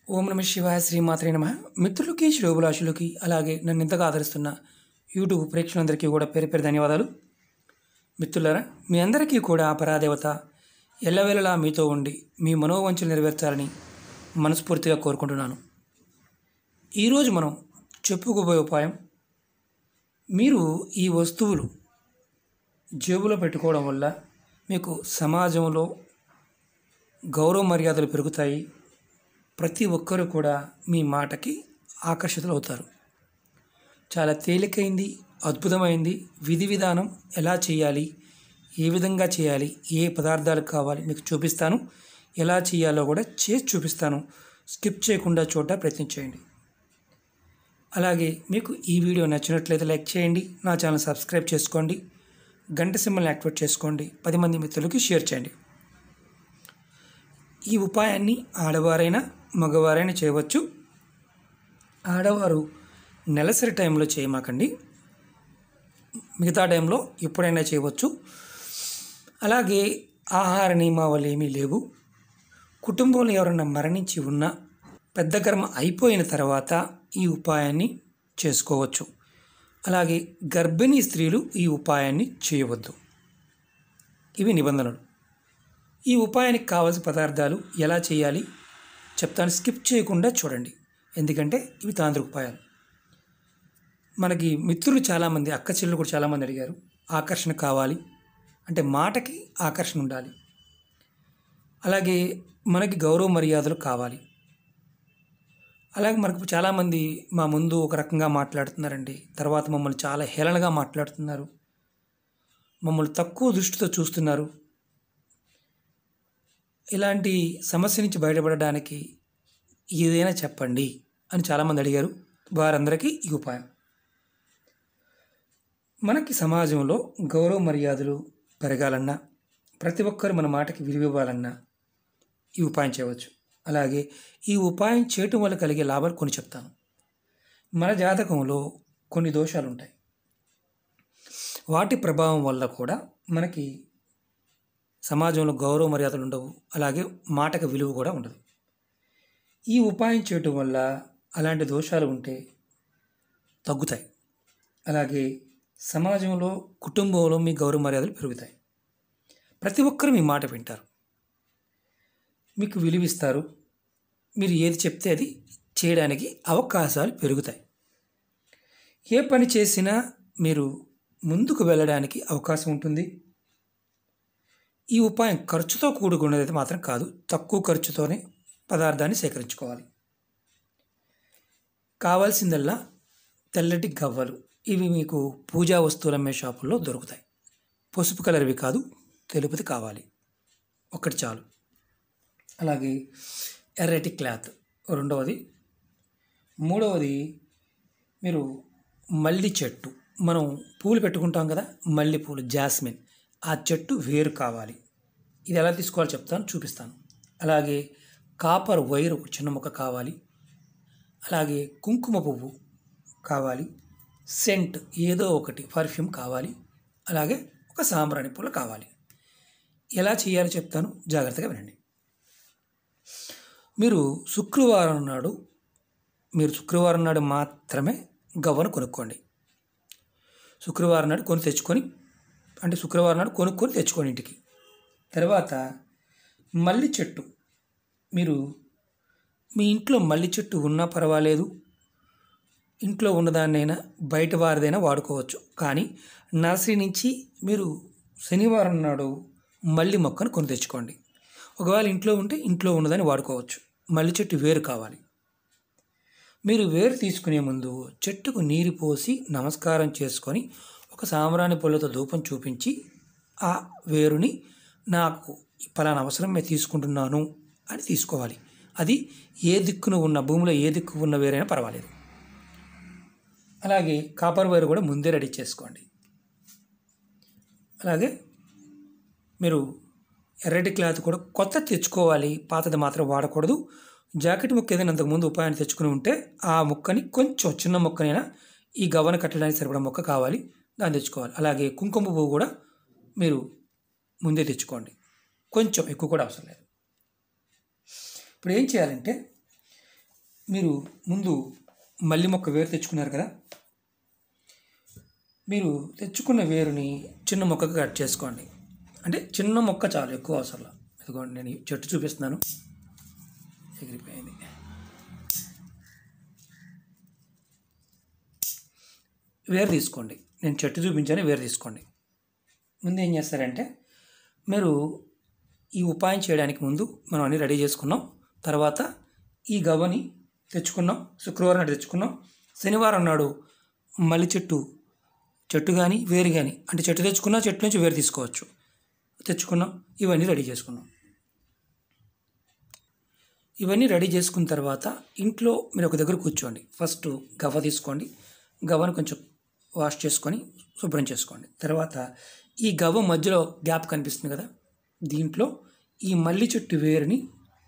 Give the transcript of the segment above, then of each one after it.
ఓం నమ శివాయ శ్రీమాత్రే నమ. మిత్రులకి శ్రేయోభిలాషులకి అలాగే నన్ను ఇంతగా ఆదరిస్తున్న యూట్యూబ్ ప్రేక్షకులందరికీ కూడా పేరు పేరు ధన్యవాదాలు. మిత్రులారా, మీ అందరికీ కూడా ఆ పరాదేవత ఎల్లవేళలా మీతో ఉండి మీ మనోవంచలు నెరవేర్చాలని మనస్ఫూర్తిగా కోరుకుంటున్నాను. ఈరోజు మనం చెప్పుకోబోయే ఉపాయం, మీరు ఈ వస్తువులు జేబులో పెట్టుకోవడం వల్ల మీకు సమాజంలో గౌరవ మర్యాదలు పెరుగుతాయి. ప్రతి ఒక్కరూ కూడా మీ మాటకి ఆకర్షితులు అవుతారు. చాలా తేలికైంది, అద్భుతమైంది. విధి విధానం ఎలా చేయాలి, ఏ విధంగా చేయాలి, ఏ పదార్థాలు కావాలి మీకు చూపిస్తాను. ఎలా చేయాలో కూడా చేసి చూపిస్తాను. స్కిప్ చేయకుండా చూడటం ప్రయత్నించేయండి. అలాగే మీకు ఈ వీడియో నచ్చినట్లయితే లైక్ చేయండి, నా ఛానల్ సబ్స్క్రైబ్ చేసుకోండి, గంట సింబల్ని యాక్టివేట్ చేసుకోండి, 10 మంది మిత్రులకి షేర్ చేయండి. ఈ ఉపాయాన్ని ఆడవారైనా మగవారైనా చేయవచ్చు. ఆడవారు నెలసరి టైంలో చేయమాకండి, మిగతా టైంలో ఎప్పుడైనా చేయవచ్చు. అలాగే ఆహార నియమావళి ఏమీ లేవు. కుటుంబంలో ఎవరైనా మరణించి ఉన్నా పెద్ద కర్మ అయిపోయిన తర్వాత ఈ ఉపాయాన్ని చేసుకోవచ్చు. అలాగే గర్భిణీ స్త్రీలు ఈ ఉపాయాన్ని చేయవద్దు. ఇవి నిబంధనలు. ఈ ఉపాయానికి కావాల్సిన పదార్థాలు ఎలా చేయాలి చెప్తాను. స్కిప్ చేయకుండా చూడండి, ఎందుకంటే ఇవి తాంత్రిక ఉపాయాలు. మనకి మిత్రులు చాలామంది, అక్క చెల్లెలు కూడా చాలామంది అడిగారు, ఆకర్షణ కావాలి అంటే మాటకి ఆకర్షణ ఉండాలి, అలాగే మనకి గౌరవ మర్యాదలు కావాలి. అలాగే మనకు చాలామంది మా ముందు ఒక రకంగా మాట్లాడుతున్నారండి, తర్వాత మమ్మల్ని చాలా హేళనగా మాట్లాడుతున్నారు, మమ్మల్ని తక్కువ దృష్టితో చూస్తున్నారు. ఇలాంటి సమస్య నుంచి బయటపడడానికి ఏదైనా చెప్పండి అని చాలామంది అడిగారు. వారందరికీ ఈ ఉపాయం. మనకి సమాజంలో గౌరవ మర్యాదలు పెరగాలన్నా, ప్రతి ఒక్కరు మన మాటకి విలువ ఇవ్వాలన్నా ఈ ఉపాయం చేయవచ్చు. అలాగే ఈ ఉపాయం చేయటం వల్ల కలిగే లాభాలు కొన్ని చెప్తాను. మన జాతకంలో కొన్ని దోషాలు ఉంటాయి, వాటి ప్రభావం వల్ల కూడా మనకి సమాజంలో గౌరవ మర్యాదలు ఉండవు, అలాగే మాటకు విలువ కూడా ఉండదు. ఈ ఉపాయం చేయటం వల్ల అలాంటి దోషాలు ఉంటే తగ్గుతాయి. అలాగే సమాజంలో, కుటుంబంలో మీ గౌరవ మర్యాదలు పెరుగుతాయి. ప్రతి ఒక్కరు మీ మాట వింటారు, మీకు విలువిస్తారు. మీరు ఏది చెప్తే అది చేయడానికి అవకాశాలు పెరుగుతాయి. ఏ పని చేసినా మీరు ముందుకు వెళ్ళడానికి అవకాశం ఉంటుంది. ఈ ఉపాయం ఖర్చుతో కూడుకున్నది మాత్రం కాదు, తక్కువ ఖర్చుతోనే పదార్థాన్ని సేకరించుకోవాలి. కావాల్సిందల్లా తెల్లటి గవ్వలు. ఇవి మీకు పూజా వస్తువులు అమ్మే షాపుల్లో దొరుకుతాయి. పసుపు కలర్వి కాదు, తెలుపుది కావాలి, ఒకటి చాలు. అలాగే ఎర్రటి క్లాత్ రెండవది. మూడవది, మీరు మల్లి చెట్టు, మనం పూలు పెట్టుకుంటాం కదా, మల్లె పూలు, జాస్మిన్, ఆ చెట్టు వేరు కావాలి. ఇది ఎలా తీసుకోవాలో చెప్తాను, చూపిస్తాను. అలాగే కాపర్ వైర్ ఒక చిన్న ముక్క కావాలి. అలాగే కుంకుమ పువ్వు కావాలి. సెంట్ ఏదో ఒకటి పర్ఫ్యూమ్ కావాలి. అలాగే ఒక సాంబ్రాణి పూలు కావాలి. ఎలా చేయాలో చెప్తాను, జాగ్రత్తగా వినండి. మీరు శుక్రవారం నాడు మాత్రమే గవ్వను కొనుక్కోండి. శుక్రవారం నాడు శుక్రవారం నాడు కొనుక్కొని తెచ్చుకోండి ఇంటికి. తర్వాత మల్లి చెట్టు, మీరు మీ ఇంట్లో మల్లి చెట్టు ఉన్నా పర్వాలేదు, ఇంట్లో ఉన్నదాన్నైనా బయట వారిదైనా వాడుకోవచ్చు. కానీ నర్సరీ నుంచి మీరు శనివారం నాడు మల్లి మొక్కను కొని తెచ్చుకోండి. ఒకవేళ ఇంట్లో ఉంటే ఇంట్లో ఉన్నదాన్ని వాడుకోవచ్చు. మల్లి చెట్టు వేరు కావాలి. మీరు వేరు తీసుకునే ముందు చెట్టుకు నీరు పోసి నమస్కారం చేసుకొని ఒక సాంబ్రాణి పొల్లతో ధూపం చూపించి ఆ వేరుని నాకు పలానా అవసరం మేము తీసుకుంటున్నాను అని తీసుకోవాలి. అది ఏ దిక్కున ఉన్న, భూమిలో ఏ దిక్కు ఉన్న వేరైనా పర్వాలేదు. అలాగే కాపర్ వైర్ కూడా ముందే రెడీ చేసుకోండి. అలాగే మీరు ఎర్రటి క్లాత్ కూడా కొత్త తెచ్చుకోవాలి, పాతది మాత్రం వాడకూడదు. జాకెట్ ముక్క ఏదైనా అంతకుముందు ఉపాయాన్ని తెచ్చుకుని ఉంటే ఆ ముక్కని కొంచెం చిన్న ముక్కనైనా ఈ గవ్వను కట్టడానికి సరిపడా ముక్క కావాలి, దాన్ని తెచ్చుకోవాలి. అలాగే కుంకుమ పువ్వు కూడా మీరు ముందే తెచ్చుకోండి, కొంచెం ఎక్కువ కూడా అవసరం లేదు. ఇప్పుడు ఏం చేయాలంటే, మీరు ముందు మల్లి మొక్క వేరు తెచ్చుకున్నారు కదా, మీరు తెచ్చుకున్న వేరుని చిన్న మొక్కగా కట్ చేసుకోండి. అంటే చిన్న మొక్క చాలు, ఎక్కువ అవసరం. ఇదిగోండి నేను చెట్టు చూపిస్తున్నాను, ఎగిరిపోయింది. వేరు తీసుకోండి, నేను చెట్టు చూపించాను, వేరు తీసుకోండి. ముందు ఏం చేస్తారంటే, మీరు ఈ ఉపాయం చేయడానికి ముందు మనం అన్నీ రెడీ చేసుకున్నాం. తర్వాత ఈ గవ్వని తెచ్చుకున్నాం, శుక్రవారం నాడు తెచ్చుకున్నాం. శనివారం నాడు మల్లి చెట్టు కానీ వేరు కానీ, అంటే చెట్టు తెచ్చుకున్నా చెట్టు నుంచి వేరు తీసుకోవచ్చు, తెచ్చుకున్నాం. ఇవన్నీ రెడీ చేసుకున్నాం. ఇవన్నీ రెడీ చేసుకున్న తర్వాత ఇంట్లో మీరు ఒక దగ్గర కూర్చోండి. ఫస్ట్ గవ్వ తీసుకోండి, గవ్వను కొంచెం వాష్ చేసుకొని శుభ్రం చేసుకోండి. తర్వాత ఈ గవ్వ మధ్యలో గ్యాప్ కనిపిస్తుంది కదా, దీంట్లో ఈ మల్లి చెట్టు వేరుని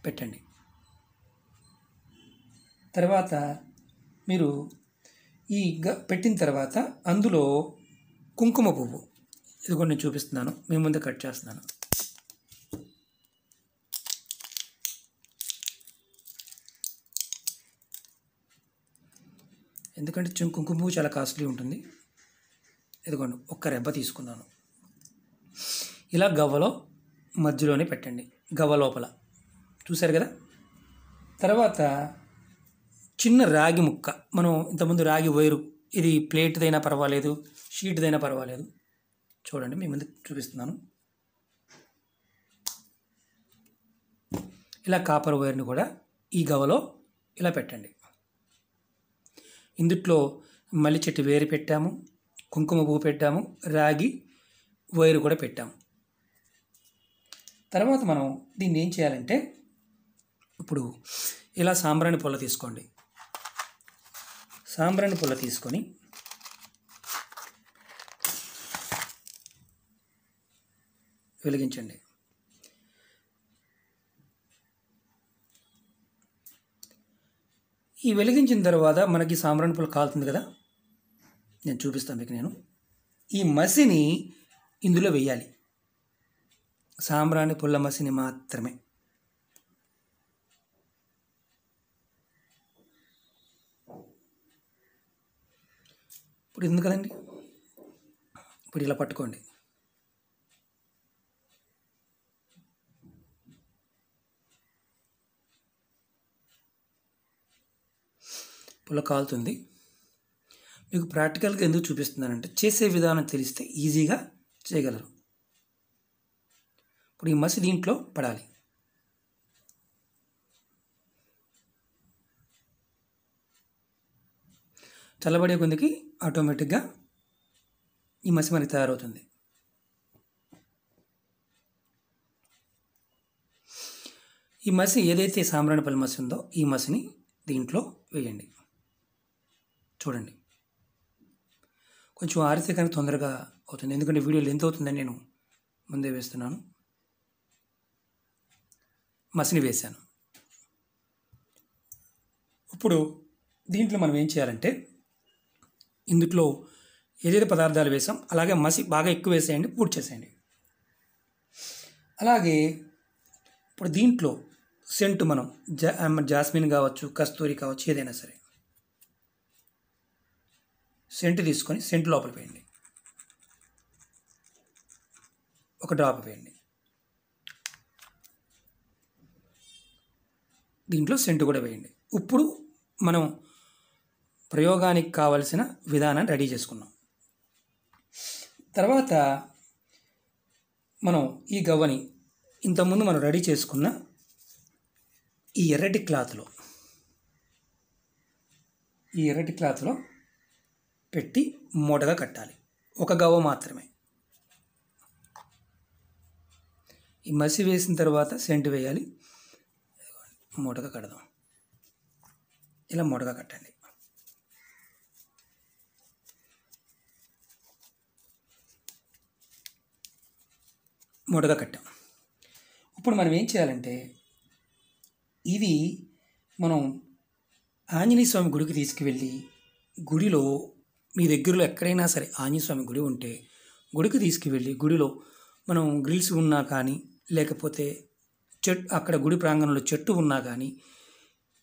పెట్టండి. తర్వాత మీరు ఈ పెట్టిన తర్వాత అందులో కుంకుమ పువ్వు, ఇది కూడా నేను చూపిస్తున్నాను, మీ ముందే కట్ చేస్తున్నాను. ఎందుకంటే కుంకుమ పువ్వు చాలా కాస్ట్లీ ఉంటుంది. ఇదిగోండి, ఒక్క రెబ్బ తీసుకున్నాను. ఇలా గవ్వలో మధ్యలోనే పెట్టండి, గవ్వ లోపల. చూశారు కదా. తర్వాత చిన్న రాగి ముక్క, మనం ఇంతకుముందు రాగి వైరు, ఇది ప్లేట్దైనా పర్వాలేదు, షీట్దైనా పర్వాలేదు. చూడండి, మీ ముందు చూపిస్తున్నాను. ఇలా కాపర్ వైర్ని కూడా ఈ గవ్వలో ఇలా పెట్టండి. ఇందుట్లో మల్లి చెట్టు వేరు పెట్టాము, కుంకుమ పువ్వు పెట్టాము, రాగి వైరు కూడా పెట్టాము. తర్వాత మనం దీన్ని ఏం చేయాలంటే, ఇప్పుడు ఇలా సాంబ్రాణి పుల్ల తీసుకోండి. సాంబ్రాణి పుల్ల తీసుకొని వెలిగించండి. ఈ వెలిగించిన తర్వాత మనకి సాంబ్రాణి పుల్ల కాలుతుంది కదా, నేను చూపిస్తాను మీకు. నేను ఈ మసిని ఇందులో వేయాలి, సాంబ్రాణి పుల్ల మసిని మాత్రమే. ఇప్పుడు ఉంది కదండి, ఇప్పుడు ఇలా పట్టుకోండి. పుల్ల కాలుతుంది. మీకు ప్రాక్టికల్గా ఎందుకు చూపిస్తున్నానంటే, చేసే విధానం తెలిస్తే ఈజీగా చేయగలరు. ఇప్పుడు ఈ మసి దీంట్లో పడాలి. చల్లబడే కొద్దికి ఆటోమేటిక్గా ఈ మసి మనకి తయారవుతుంది. ఈ మసి ఏదైతే సాంబ్రాణి పల్లి మసి ఉందో, ఈ మసిని దీంట్లో వేయండి. చూడండి, కొంచెం ఆరితే కానీ తొందరగా అవుతుంది, ఎందుకంటే వీడియో లెంత్ అవుతుందని నేను ముందే వేస్తున్నాను. మసిని వేశాను. ఇప్పుడు దీంట్లో మనం ఏం చేయాలంటే, ఇందులో ఏదైతే పదార్థాలు వేసాం అలాగే మసి బాగా ఎక్కువ వేసేయండి, పూర్తి చేసేయండి. అలాగే ఇప్పుడు దీంట్లో సెంటు మనం జాస్మిన్ కావచ్చు, కస్తూరి కావచ్చు, ఏదైనా సరే సెంటు తీసుకొని సెంటు లోపల వేయండి. ఒక డ్రాప్ వేయండి. దీంట్లో సెంటు కూడా వేయండి. ఇప్పుడు మనం ప్రయోగానికి కావలసిన విధానాన్ని రెడీ చేసుకున్నాం. తర్వాత మనం ఈ గవ్వని ఇంతకుముందు మనం రెడీ చేసుకున్న ఈ ఎర్రటి క్లాత్లో పెట్టి మూటగా కట్టాలి. ఒక గవ్వ మాత్రమే. ఈ మసి వేసిన తర్వాత సెంటు వేయాలి, మూటగా కడదాం. ఇలా మూటగా కట్టండి. మూటగా కట్టాం. ఇప్పుడు మనం ఏం చేయాలంటే, ఇది మనం ఆంజనేయ స్వామి గుడికి తీసుకువెళ్ళి, గుడిలో మీ దగ్గరలో ఎక్కడైనా సరే ఆంజనేయ స్వామి గుడి ఉంటే గుడికి తీసుకువెళ్ళి, గుడిలో మనం గ్రిల్స్ ఉన్నా కానీ, లేకపోతే అక్కడ గుడి ప్రాంగణంలో చెట్టు ఉన్నా కానీ,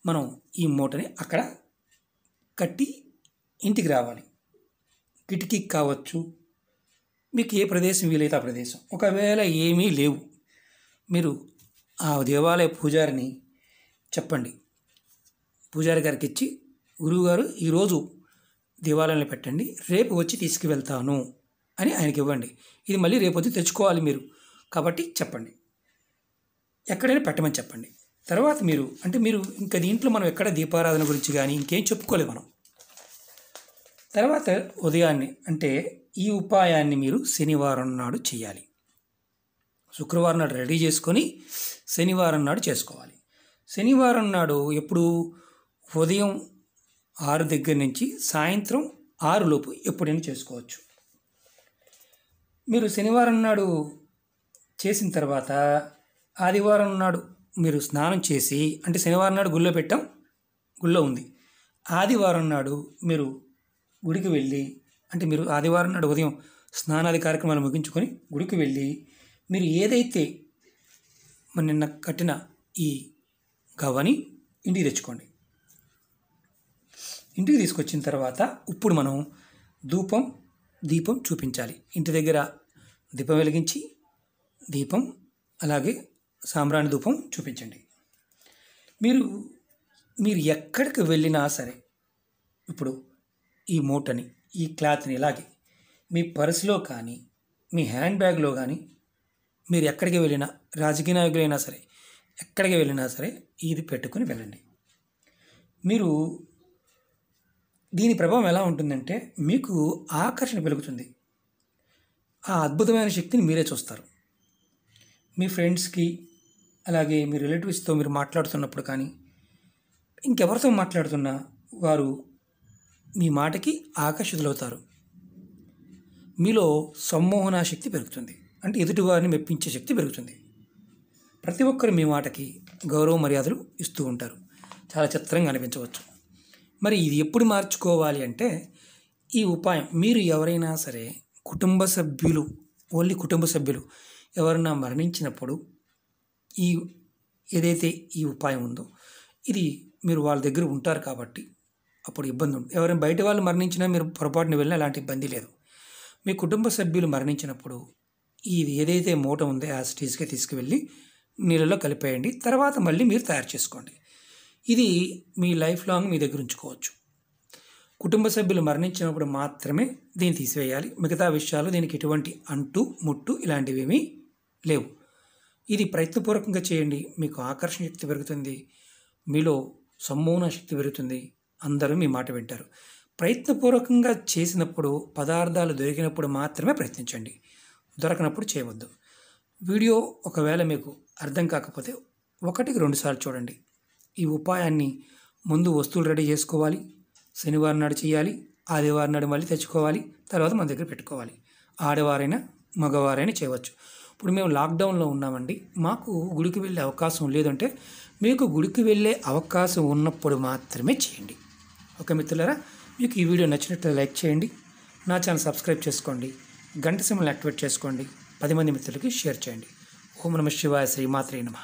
మనం ఈ మూటని అక్కడ కట్టి ఇంటికి రావాలి. కిటికీకి కావచ్చు, మీకు ఏ ప్రదేశం వీలైతే ఆ ప్రదేశం. ఒకవేళ ఏమీ లేవు, మీరు ఆ దేవాలయ పూజారిని చెప్పండి, పూజారి గారికి ఇచ్చి, గురువుగారు ఈరోజు దేవాలయంలో పెట్టండి, రేపు వచ్చి తీసుకువెళ్తాను అని ఆయనకి ఇవ్వండి. ఇది మళ్ళీ రేపు వచ్చి తెచ్చుకోవాలి మీరు, కాబట్టి చెప్పండి, ఎక్కడైనా పెట్టమని చెప్పండి. తర్వాత మీరు ఇంకా దీంట్లో మనం ఎక్కడ దీపారాధన గురించి కానీ ఇంకేం చెప్పుకోలేదు మనం. తర్వాత ఉదయాన్నే ఈ ఉపాయాన్ని మీరు శనివారం నాడు చేయాలి. శుక్రవారం నాడు రెడీ చేసుకొని శనివారం నాడు చేసుకోవాలి. శనివారం నాడు ఎప్పుడు ఉదయం 6 దగ్గర నుంచి సాయంత్రం 6 లోపు ఎప్పుడైనా చేసుకోవచ్చు. మీరు శనివారం నాడు చేసిన తర్వాత ఆదివారం నాడు మీరు స్నానం చేసి, శనివారం నాడు గుళ్ళో పెట్టాం, గుళ్ళో ఉంది. ఆదివారం నాడు మీరు గుడికి వెళ్ళి, మీరు ఆదివారం నాడు ఉదయం స్నానాది కార్యక్రమాలు ముగించుకొని గుడికి వెళ్ళి, మీరు ఏదైతే నిన్న కట్టిన ఈ గవ్వని ఇంటికి తెచ్చుకోండి. ఇంటికి తీసుకొచ్చిన తర్వాత ఇప్పుడు మనం దీపం చూపించాలి. ఇంటి దగ్గర దీపం వెలిగించి, దీపం అలాగే సాంబ్రాణి ధూపం చూపించండి. మీరు ఎక్కడికి వెళ్ళినా సరే, ఇప్పుడు ఈ మూటని, ఈ క్లాత్ని ఇలాగే మీ పర్సులో కానీ మీ హ్యాండ్ బ్యాగ్లో కానీ, మీరు ఎక్కడికి వెళ్ళినా, రాజకీయ నాయకులైనా సరే ఎక్కడికి వెళ్ళినా సరే ఇది పెట్టుకుని వెళ్ళండి. మీరు దీని ప్రభావం ఎలా ఉంటుందంటే మీకు ఆకర్షణ పెరుగుతుంది. ఆ అద్భుతమైన శక్తిని మీరే చూస్తారు. మీ ఫ్రెండ్స్కి అలాగే మీ రిలేటివ్స్తో మీరు మాట్లాడుతున్నప్పుడు కానీ, ఇంకెవరితో మాట్లాడుతున్నా వారు మీ మాటకి ఆకర్షితులవుతారు. మీలో సమ్మోహన శక్తి పెరుగుతుంది, ఎదుటివారిని మెప్పించే శక్తి పెరుగుతుంది. ప్రతి ఒక్కరు మీ మాటకి గౌరవ మర్యాదలు ఇస్తూ ఉంటారు. చాలా చిత్రంగా అనిపించవచ్చు. మరి ఇది ఎప్పుడు మార్చుకోవాలి అంటే, ఈ ఉపాయం మీరు ఎవరైనా సరే కుటుంబ సభ్యులు ఎవరైనా మరణించినప్పుడు ఏదైతే ఈ ఉపాయం ఉందో ఇది మీరు వాళ్ళ దగ్గర ఉంటారు కాబట్టి అప్పుడు ఇబ్బంది ఉంటుంది. ఎవరైనా బయట వాళ్ళు మరణించినా మీరు పొరపాటున వెళ్ళినా అలాంటి ఇబ్బంది లేదు. మీ కుటుంబ సభ్యులు మరణించినప్పుడు ఇది ఏదైతే మూట ఉందో ఆ స్టేజ్కి తీసుకువెళ్ళి నీళ్ళలో కలిపేయండి. తర్వాత మళ్ళీ మీరు తయారు చేసుకోండి. ఇది మీ లైఫ్ లాంగ్ మీ దగ్గర ఉంచుకోవచ్చు. కుటుంబ సభ్యులు మరణించినప్పుడు మాత్రమే దీన్ని తీసివేయాలి. మిగతా విషయాలు దీనికి ఎటువంటి అంటు ముట్టు ఇలాంటివి ఏమీ లేవు. ఇది ప్రయత్నపూర్వకంగా చేయండి. మీకు ఆకర్షణ శక్తి పెరుగుతుంది, మీలో సమ్మోహన శక్తి పెరుగుతుంది, అందరూ మీ మాట వింటారు. ప్రయత్నపూర్వకంగా చేసినప్పుడు, పదార్థాలు దొరికినప్పుడు మాత్రమే ప్రయత్నించండి, దొరకనప్పుడు చేయవద్దు. వీడియో ఒకవేళ మీకు అర్థం కాకపోతే 1కి 2 సార్లు చూడండి. ఈ ఉపాయాన్ని ముందు వస్తువులు రెడీ చేసుకోవాలి, శనివారం నాడు చేయాలి, ఆదివారం నాడు మళ్ళీ తెచ్చుకోవాలి, తర్వాత మన దగ్గర పెట్టుకోవాలి. ఆడవారైనా మగవారైనా చేయవచ్చు. ఇప్పుడు మేము లాక్డౌన్లో ఉన్నామండి, మాకు గుడికి వెళ్ళే అవకాశం లేదంటే మీకు గుడికి వెళ్ళే అవకాశం ఉన్నప్పుడు మాత్రమే చేయండి. ఓకే మిత్రులారా, మీకు ఈ వీడియో నచ్చినట్లయితే లైక్ చేయండి, నా ఛానల్ సబ్స్క్రైబ్ చేసుకోండి, గంట సింబల్ని యాక్టివేట్ చేసుకోండి, 10 మంది మిత్రులకి షేర్ చేయండి. ఓం నమః శివాయ, శ్రీమాత్రే నమః.